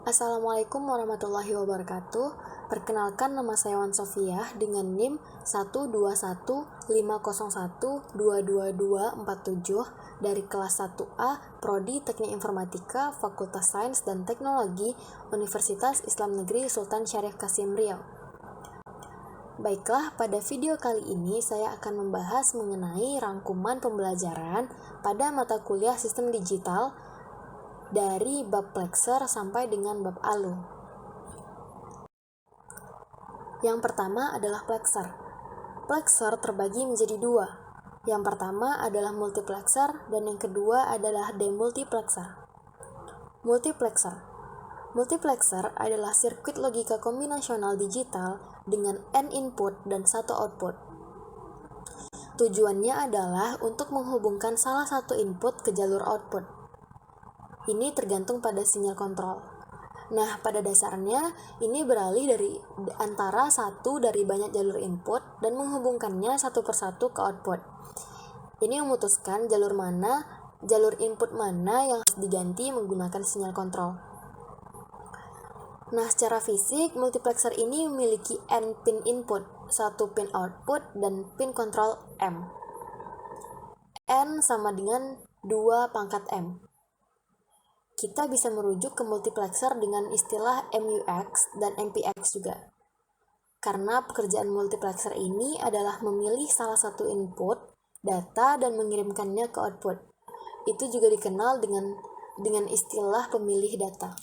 Assalamualaikum warahmatullahi wabarakatuh. Perkenalkan, nama saya Wan Sofiah dengan NIM 12150122247 dari kelas 1A Prodi Teknik Informatika Fakultas Sains dan Teknologi Universitas Islam Negeri Sultan Syarif Kasim Riau. Baiklah, pada video kali ini saya akan membahas mengenai rangkuman pembelajaran pada mata kuliah Sistem Digital dari bab Plexer sampai dengan bab ALU. Yang pertama adalah Plexer. Plexer terbagi menjadi dua. Yang pertama adalah multiplexer dan yang kedua adalah demultiplexer. Multiplexer. Multiplexer adalah sirkuit logika kombinasional digital dengan N input dan 1 output. Tujuannya adalah untuk menghubungkan salah satu input ke jalur output. Ini tergantung pada sinyal kontrol. Nah, pada dasarnya ini beralih dari antara satu dari banyak jalur input dan menghubungkannya satu persatu ke output. Ini memutuskan jalur input mana yang harus diganti menggunakan sinyal kontrol. Nah, secara fisik, multiplexer ini memiliki N pin input, 1 pin output, dan pin kontrol M. N sama dengan 2 pangkat M. Kita bisa merujuk ke multiplexer dengan istilah MUX dan MPX juga. Karena pekerjaan multiplexer ini adalah memilih salah satu input, data, dan mengirimkannya ke output. Itu juga dikenal dengan istilah pemilih data.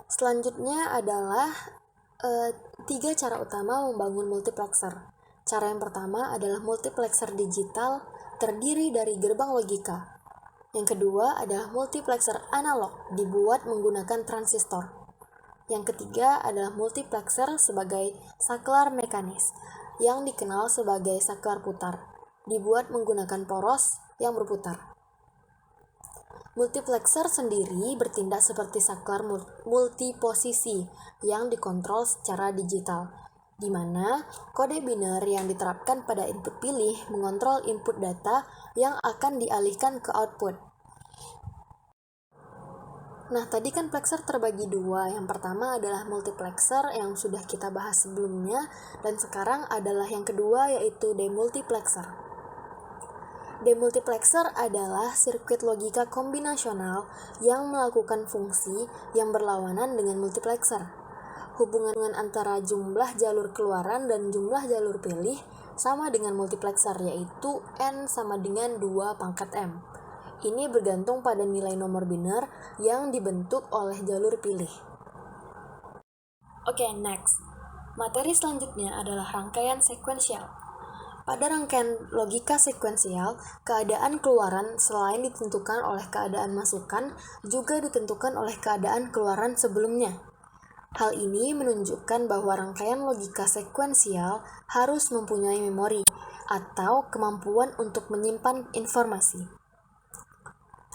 Selanjutnya adalah 3 cara utama membangun multiplexer. Cara yang pertama adalah multiplexer digital terdiri dari gerbang logika. Yang kedua adalah multiplexer analog dibuat menggunakan transistor. Yang ketiga adalah multiplexer sebagai saklar mekanis yang dikenal sebagai saklar putar, dibuat menggunakan poros yang berputar. Multiplexer sendiri bertindak seperti saklar multiposisi yang dikontrol secara digital, di mana kode biner yang diterapkan pada input pilih mengontrol input data yang akan dialihkan ke output. Nah, tadi kan plexer terbagi dua. Yang pertama adalah multiplexer yang sudah kita bahas sebelumnya, dan sekarang adalah yang kedua yaitu demultiplexer. Demultiplexer adalah sirkuit logika kombinasional yang melakukan fungsi yang berlawanan dengan multiplexer. Hubungan antara jumlah jalur keluaran dan jumlah jalur pilih sama dengan multiplexer, yaitu N sama dengan 2 pangkat M. Ini bergantung pada nilai nomor biner yang dibentuk oleh jalur pilih. Oke, next. Materi selanjutnya adalah rangkaian sekuensial. Pada rangkaian logika sekuensial, keadaan keluaran selain ditentukan oleh keadaan masukan, juga ditentukan oleh keadaan keluaran sebelumnya. Hal ini menunjukkan bahwa rangkaian logika sekuensial harus mempunyai memori atau kemampuan untuk menyimpan informasi.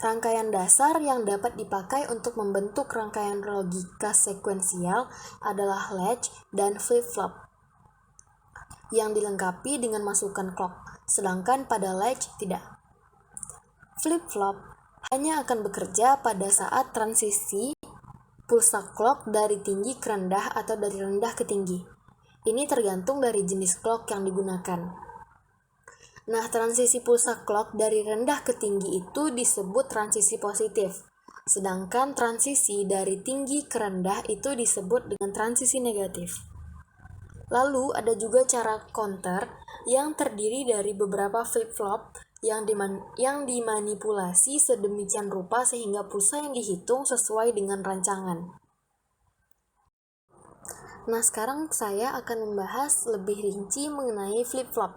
Rangkaian dasar yang dapat dipakai untuk membentuk rangkaian logika sekuensial adalah latch dan flip-flop yang dilengkapi dengan masukan clock, sedangkan pada latch tidak. Flip-flop hanya akan bekerja pada saat transisi pulsa clock dari tinggi ke rendah atau dari rendah ke tinggi. Ini tergantung dari jenis clock yang digunakan. Nah, transisi pulsa clock dari rendah ke tinggi itu disebut transisi positif, sedangkan transisi dari tinggi ke rendah itu disebut dengan transisi negatif. Lalu ada juga cara counter yang terdiri dari beberapa flip-flop yang dimanipulasi sedemikian rupa sehingga pulsa yang dihitung sesuai dengan rancangan. Nah, sekarang saya akan membahas lebih rinci mengenai flip-flop.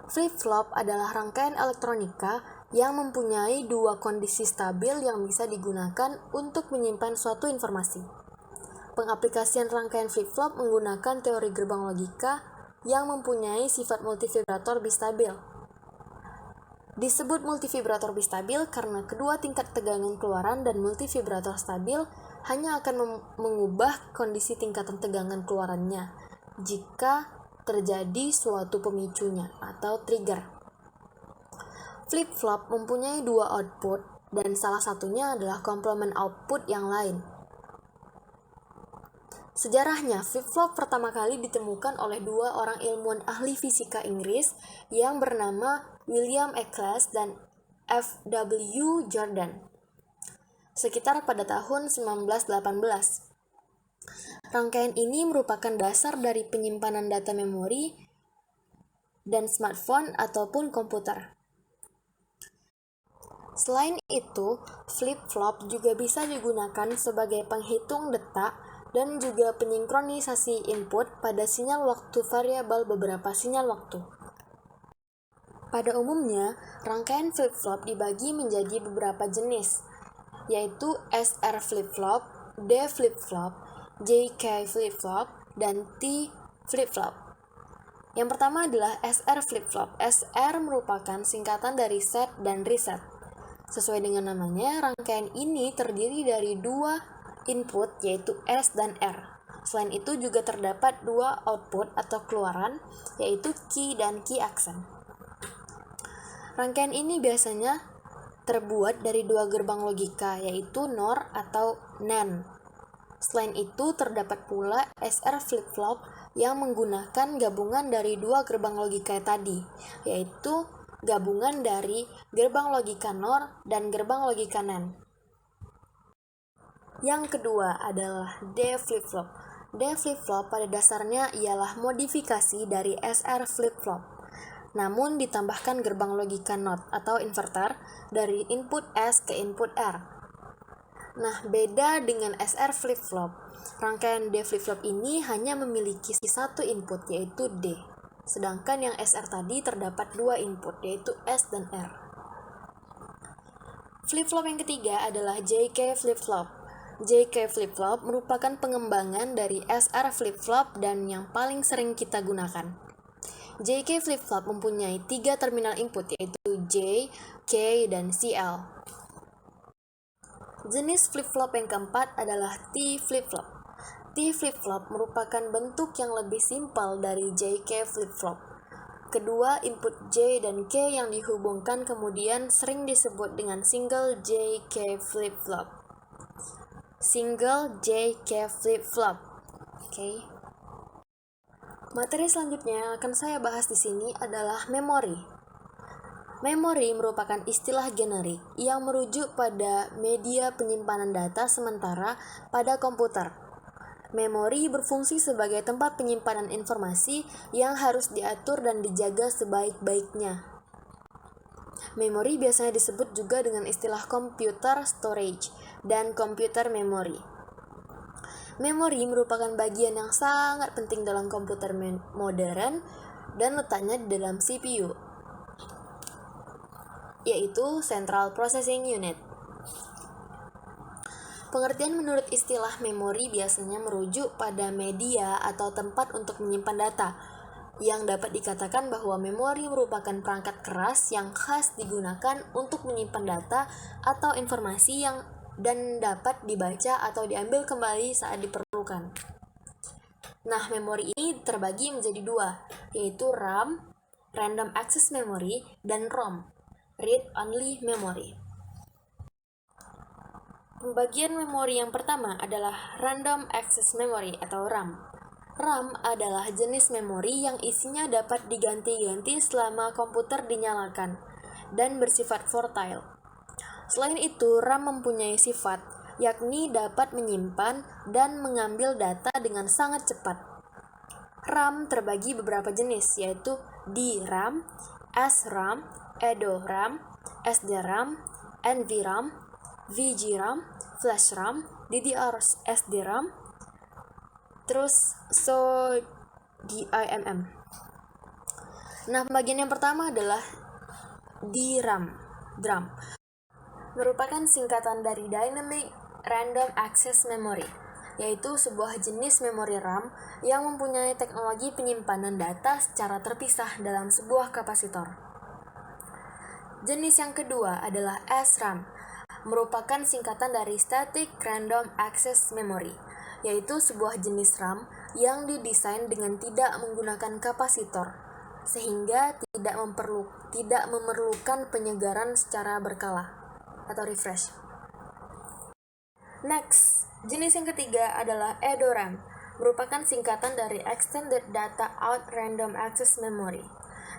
Flip-flop adalah rangkaian elektronika yang mempunyai 2 kondisi stabil yang bisa digunakan untuk menyimpan suatu informasi. Pengaplikasian rangkaian flip-flop menggunakan teori gerbang logika yang mempunyai sifat multivibrator bistabil. Disebut multivibrator bistabil karena kedua tingkat tegangan keluaran dan multivibrator stabil hanya akan mengubah kondisi tingkatan tegangan keluarannya jika terjadi suatu pemicunya atau trigger. Flip-flop mempunyai 2 output dan salah satunya adalah komplement output yang lain. Sejarahnya, flip-flop pertama kali ditemukan oleh dua orang ilmuwan ahli fisika Inggris yang bernama William Eccles dan F.W. Jordan, sekitar pada tahun 1918. Rangkaian ini merupakan dasar dari penyimpanan data memori dan smartphone ataupun komputer. Selain itu, flip-flop juga bisa digunakan sebagai penghitung detak dan juga penyinkronisasi input pada sinyal waktu variabel beberapa sinyal waktu. Pada umumnya, rangkaian flip-flop dibagi menjadi beberapa jenis, yaitu SR flip-flop, D flip-flop, JK flip-flop, dan T flip-flop. Yang pertama adalah SR flip-flop. SR merupakan singkatan dari set dan reset. Sesuai dengan namanya, rangkaian ini terdiri dari dua input yaitu S dan R. Selain itu juga terdapat dua output atau keluaran yaitu key dan key accent. Rangkaian ini biasanya terbuat dari dua gerbang logika yaitu NOR atau NAND. Selain itu terdapat pula SR flip-flop yang menggunakan gabungan dari dua gerbang logika tadi, yaitu gabungan dari gerbang logika NOR dan gerbang logika NAND. Yang kedua adalah D flip-flop. D flip-flop pada dasarnya ialah modifikasi dari SR flip-flop, namun ditambahkan gerbang logika NOT atau inverter dari input S ke input R. Nah, beda dengan SR flip-flop, rangkaian D flip-flop ini hanya memiliki satu input yaitu D, sedangkan yang SR tadi terdapat dua input yaitu S dan R. Flip-flop yang ketiga adalah JK flip-flop. JK flip-flop merupakan pengembangan dari SR flip-flop dan yang paling sering kita gunakan. JK flip-flop mempunyai 3 terminal input yaitu J, K, dan CL. Jenis flip-flop yang keempat adalah T flip-flop. T flip-flop merupakan bentuk yang lebih simpel dari JK flip-flop. Kedua input J dan K yang dihubungkan kemudian sering disebut dengan single JK flip-flop. Single JK flip-flop. Oke. Materi selanjutnya yang akan saya bahas di sini adalah memori. Memori merupakan istilah generik yang merujuk pada media penyimpanan data sementara pada komputer. Memori berfungsi sebagai tempat penyimpanan informasi yang harus diatur dan dijaga sebaik-baiknya. Memori biasanya disebut juga dengan istilah computer storage dan computer memory. Memori merupakan bagian yang sangat penting dalam komputer modern dan letaknya di dalam CPU, yaitu Central Processing Unit. Pengertian menurut istilah memori biasanya merujuk pada media atau tempat untuk menyimpan data, yang dapat dikatakan bahwa memori merupakan perangkat keras yang khas digunakan untuk menyimpan data atau informasi yang dan dapat dibaca atau diambil kembali saat diperlukan. Nah, memori ini terbagi menjadi dua, yaitu RAM, Random Access Memory, dan ROM, Read Only Memory. Pembagian memori yang pertama adalah Random Access Memory atau RAM. RAM adalah jenis memori yang isinya dapat diganti-ganti selama komputer dinyalakan dan bersifat volatile. Selain itu, RAM mempunyai sifat, yakni dapat menyimpan dan mengambil data dengan sangat cepat. RAM terbagi beberapa jenis, yaitu DRAM, SRAM, EDORAM, SDRAM, NVRAM, VGRAM, FlashRAM, DDR-SDRAM, terus DIMM. Nah, bagian yang pertama adalah DRAM. Merupakan singkatan dari Dynamic Random Access Memory, yaitu sebuah jenis memori RAM yang mempunyai teknologi penyimpanan data secara terpisah dalam sebuah kapasitor. Jenis yang kedua adalah SRAM, merupakan singkatan dari Static Random Access Memory, yaitu sebuah jenis RAM yang didesain dengan tidak menggunakan kapasitor, sehingga tidak memerlukan penyegaran secara berkala. atau refresh. Next, jenis yang ketiga adalah EDORAM, merupakan singkatan dari Extended Data Out Random Access Memory,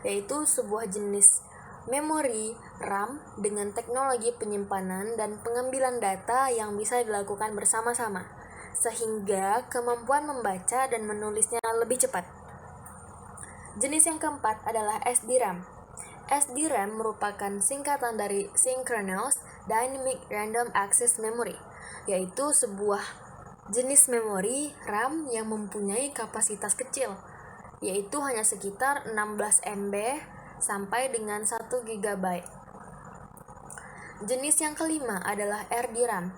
yaitu sebuah jenis memori RAM dengan teknologi penyimpanan dan pengambilan data yang bisa dilakukan bersama-sama, sehingga kemampuan membaca dan menulisnya lebih cepat. Jenis yang keempat adalah SDRAM. SDRAM merupakan singkatan dari Synchronous Dynamic Random Access Memory, yaitu sebuah jenis memori RAM yang mempunyai kapasitas kecil, yaitu hanya sekitar 16 MB sampai dengan 1 GB. Jenis yang kelima adalah RDRAM,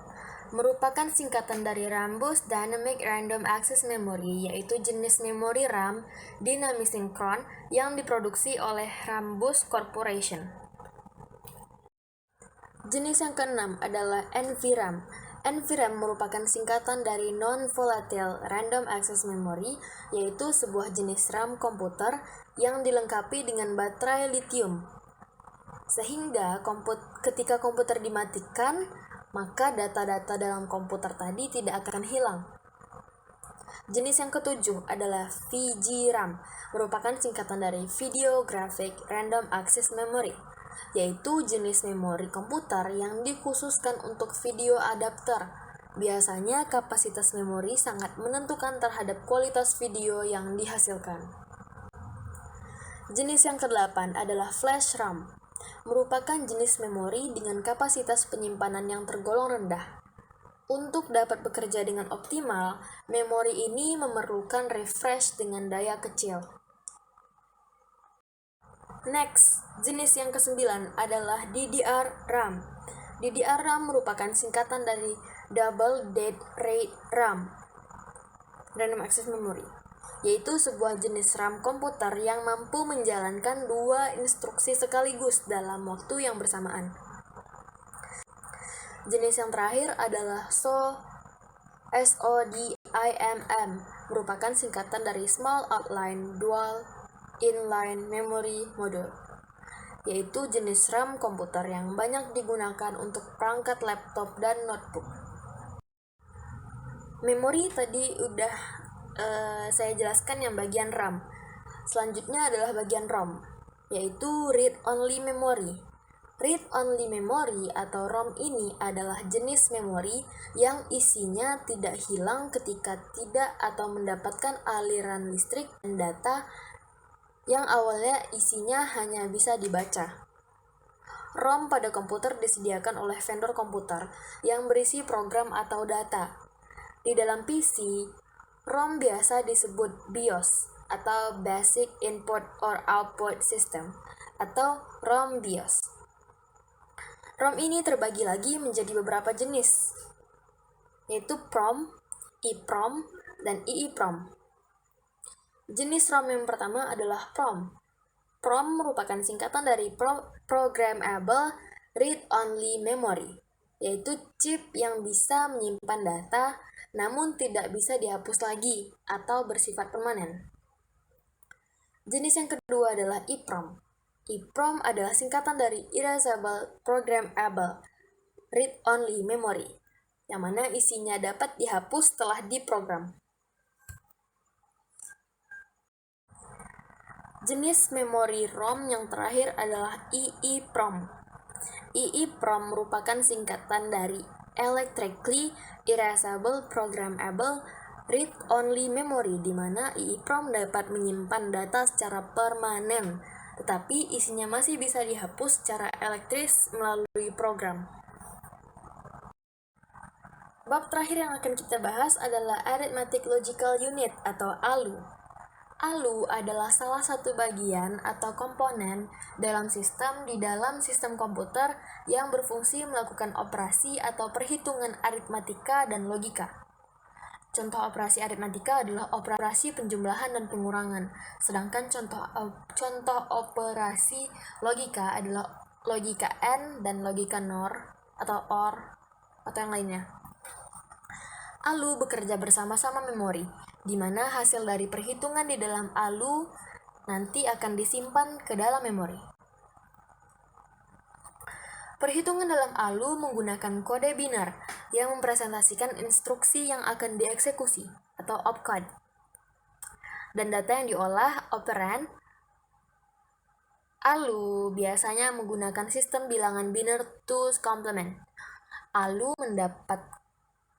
merupakan singkatan dari Rambus Dynamic Random Access Memory, yaitu jenis memori RAM dinamis sinkron yang diproduksi oleh Rambus Corporation. Jenis yang keenam adalah NVRAM. NVRAM merupakan singkatan dari Non-Volatile Random Access Memory, yaitu sebuah jenis RAM komputer yang dilengkapi dengan baterai lithium. Sehingga ketika komputer dimatikan, maka data-data dalam komputer tadi tidak akan hilang. Jenis yang ketujuh adalah VGRAM, merupakan singkatan dari Video Graphic Random Access Memory, yaitu jenis memori komputer yang dikhususkan untuk video adapter. Biasanya kapasitas memori sangat menentukan terhadap kualitas video yang dihasilkan. Jenis yang kedelapan adalah Flash RAM, merupakan jenis memori dengan kapasitas penyimpanan yang tergolong rendah. Untuk dapat bekerja dengan optimal, memori ini memerlukan refresh dengan daya kecil. Next, jenis yang kesembilan adalah DDR-RAM. DDR-RAM merupakan singkatan dari Double Date Rate RAM, Random Access Memory, yaitu sebuah jenis RAM komputer yang mampu menjalankan 2 instruksi sekaligus dalam waktu yang bersamaan. Jenis yang terakhir adalah SODIMM, merupakan singkatan dari Small Outline Dual Inline Memory Module, yaitu jenis RAM komputer yang banyak digunakan untuk perangkat laptop dan notebook. Memori tadi udah saya jelaskan yang bagian RAM. Selanjutnya adalah bagian ROM, yaitu Read Only Memory. Read Only Memory atau ROM ini adalah jenis memori yang isinya tidak hilang ketika tidak atau mendapatkan aliran listrik dan data yang awalnya isinya hanya bisa dibaca. ROM pada komputer disediakan oleh vendor komputer yang berisi program atau data. Di dalam PC, ROM biasa disebut BIOS atau Basic Input or Output System atau ROM BIOS. ROM ini terbagi lagi menjadi beberapa jenis, yaitu PROM, EEPROM, dan EEPROM. Jenis ROM yang pertama adalah PROM. PROM merupakan singkatan dari Programmable Read Only Memory, yaitu chip yang bisa menyimpan data namun tidak bisa dihapus lagi atau bersifat permanen. Jenis yang kedua adalah EEPROM. EEPROM adalah singkatan dari Erasable Programmable Read Only Memory, yang mana isinya dapat dihapus setelah diprogram. Jenis memori ROM yang terakhir adalah EEPROM. EEPROM merupakan singkatan dari Electrically Erasable Programmable Read Only Memory, di mana EEPROM dapat menyimpan data secara permanen, tetapi isinya masih bisa dihapus secara elektris melalui program. Bab terakhir yang akan kita bahas adalah Arithmetic Logical Unit atau ALU. ALU adalah salah satu bagian atau komponen dalam sistem komputer yang berfungsi melakukan operasi atau perhitungan aritmatika dan logika. Contoh operasi aritmatika adalah operasi penjumlahan dan pengurangan, sedangkan contoh operasi logika adalah logika AND dan logika NOR atau OR atau yang lainnya. ALU bekerja bersama-sama memori, di mana hasil dari perhitungan di dalam ALU nanti akan disimpan ke dalam memori. Perhitungan dalam ALU menggunakan kode biner yang mempresentasikan instruksi yang akan dieksekusi atau opcode. Dan data yang diolah operan. ALU biasanya menggunakan sistem bilangan biner two's complement. ALU mendapat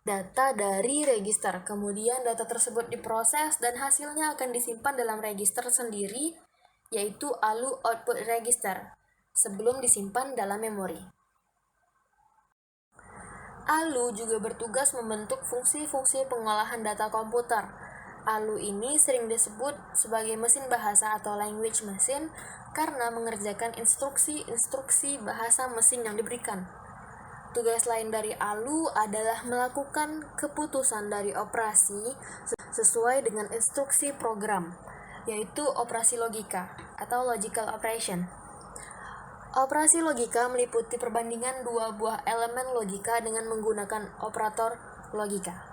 data dari register, kemudian data tersebut diproses dan hasilnya akan disimpan dalam register sendiri, yaitu ALU output register, sebelum disimpan dalam memori. ALU juga bertugas membentuk fungsi-fungsi pengolahan data komputer. ALU ini sering disebut sebagai mesin bahasa atau language machine karena mengerjakan instruksi-instruksi bahasa mesin yang diberikan. Tugas lain dari ALU adalah melakukan keputusan dari operasi sesuai dengan instruksi program, yaitu operasi logika atau logical operation. Operasi logika meliputi perbandingan dua buah elemen logika dengan menggunakan operator logika.